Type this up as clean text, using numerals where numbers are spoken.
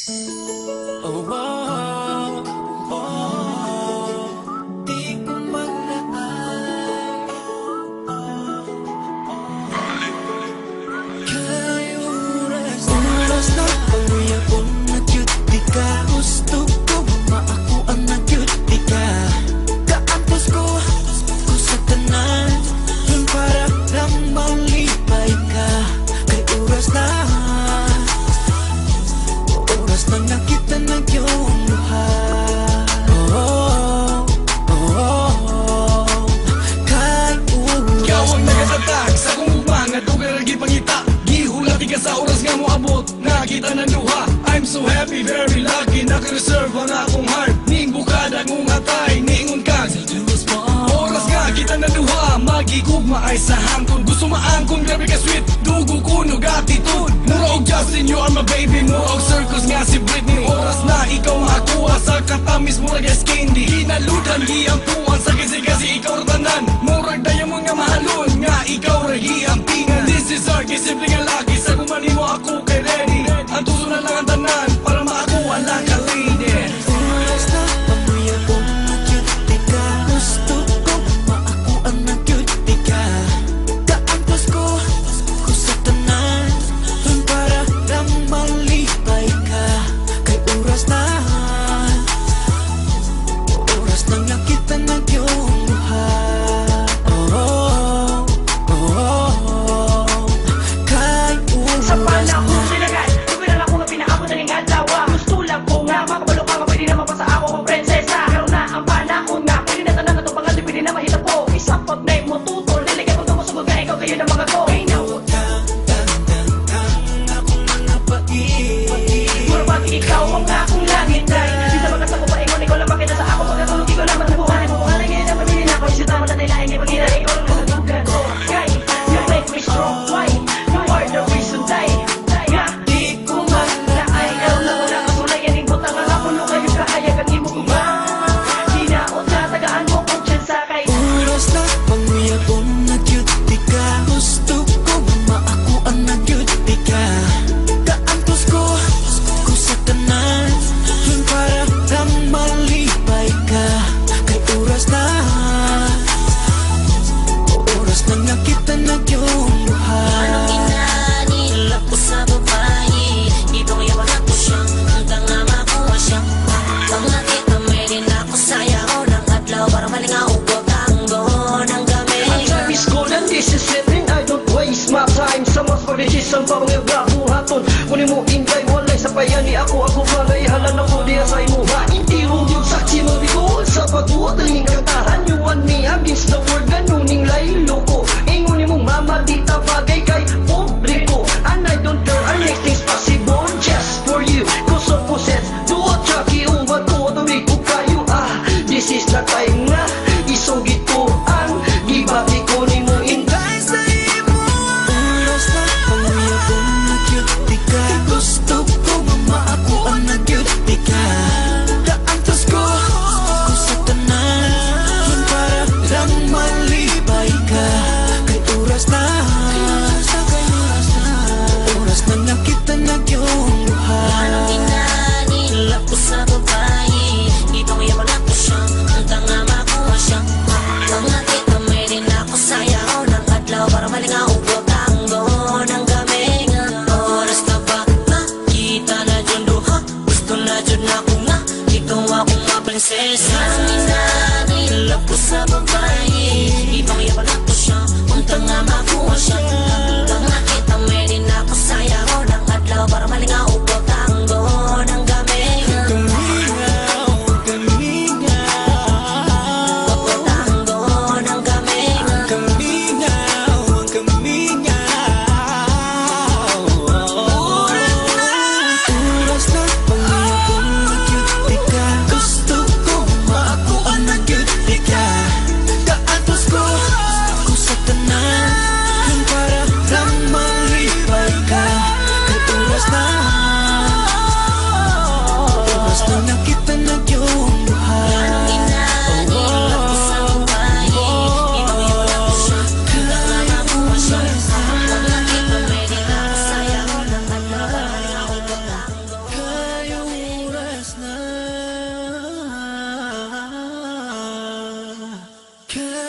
Oh, oh, oh, di ko maglaan. Kay oras na panguyang ko nagyud di ka. Gusto ko maaako ang nagyud di ka. Kaantos ko sa tanan, yun para lang malipay ka. Kay oras na nakita na yung luha. Oh, oh, oh, kay oras ikaw ang nagatatag sa kong ugma nga dugar lagi pangita. Gihulati ka sa oras nga mo abot, nakita ng luha. I'm so happy, very lucky, naka-reserve ang akong heart. Ning bukada ngong atay, niingon ka oras nga kita ng luha. Magigugma ay sa hangkon, gusto maangkon, grabe ka sweet. Dugo kunog attitude, mura og Justin, you are my baby. Mura og circus nga si Britney. Oras na ikaw makakuha sa katamis, mura gas candy. Hinaludan, hiyampuan sa kasi ikaw ratanan. Murag diamond nga mahalon, nga ikaw rahiyampingan. This is our simple nga lagi, sa kumani mo ako kay ready. Ang tuso na lang ang tanan, para makakuha lang ka lady. oras na panguyang ko nagyud di ka. Gusto ko maaako ang nagyud di ka. Kaantos ko sa tanan, yun para lang malipay ka. Kay oras na nakita na yung luha. Oh, oh, oh, kay Sa oras panahon na sinagal, tuwi lang ako nga pinaabot na ning adlaw. Gusto lang ko nga makabalo ka nga pwede naman pa sa ako kong prinsesa. Pero na ang panahon nga pwede na tanan na itong pangal, di pwede na mahita po. Isang pag na mo tutol, nilagay ko itong masugod nga ikaw kayo ng mga ko. Ay now, akong mga pag-ibig. mura pati ikaw ang akong langit day. Di sa mga sa ko pa ingon, ikaw lang makita sa ako. Pagkatulog ikaw naman sa buhay mo. Kung ngayon na pamilya na ako, isip naman na nailaing kay pag-ina. Ikaw lang nasutugan ko. Kay, you make me strong. Why? You are the reason day. Nga, di ko man na ay ikaw na wala kasulay. Yan yung butang ang ako nung kayo kahayag ang imo ba? Di na o tagaan mo kung dyan sa kay. Oras na panguyang ko nagyud di ka. Gusto ko maaako ang nagyud di ka. Kaantos ko sa tanan, yun para lang malipay ka. Kay oras na nakita na yung luha. Anong inanilap ko sa babae? Dito kaya wala ko siya, hanggang nga makuha siya. Pag nakita may rin ako sayaw ng adlaw, para malingaw ko tango ng gamit. Ang time is gold and this is it, and I don't waste my time. Sa mas pag-decision pa mga buhaton. Kunin mo ingay, walay sa payani ako. Ako balay, halan ako diya sa imuha. Hindi yung saksi mo bigol sa pagbuot ng kantahan. You want me against the world, ganuning laylo ko. Ingunin mong mama, di ta bagay kay publiko. And I don't care, I make things possible just for you. Cause of possess, do a chucky, uwag ko, tuwig ko kayo. This is the time nga, isugit ko ang gibati ko ni mo ingay sa imo. Oras na panguyang ko nagyud di ka. Gusto ko maaako ang nagyud di ka. Kaantos ko sa tanan, yun para lang malipay ka. Kay oras na nakita na yung luha. Anong inanilap ko sa babae? Dito kaya wala ko siya, hanggang nga makuha siya. Pag nakita may rin ako sayaw ng adlaw, para malingaw ko tango ng gamit. Oras na ba nakita na dyan duha? Gusto na dyan ako nga, ikaw akong mga prinsesa. Anong inanilap ko sa babae? Dito kaya wala ko siya, hanggang nga makuha siya. Pag nakita may rin ako sayaw ng adlaw, para malingaw ko tango ng gamit. Kamingaw, kamingaw, Ako tango ng gamit. kamingaw, kamingaw. Oras na panguyang ko nagyud di ka. Gusto ko maaako ang nagyud di ka. ka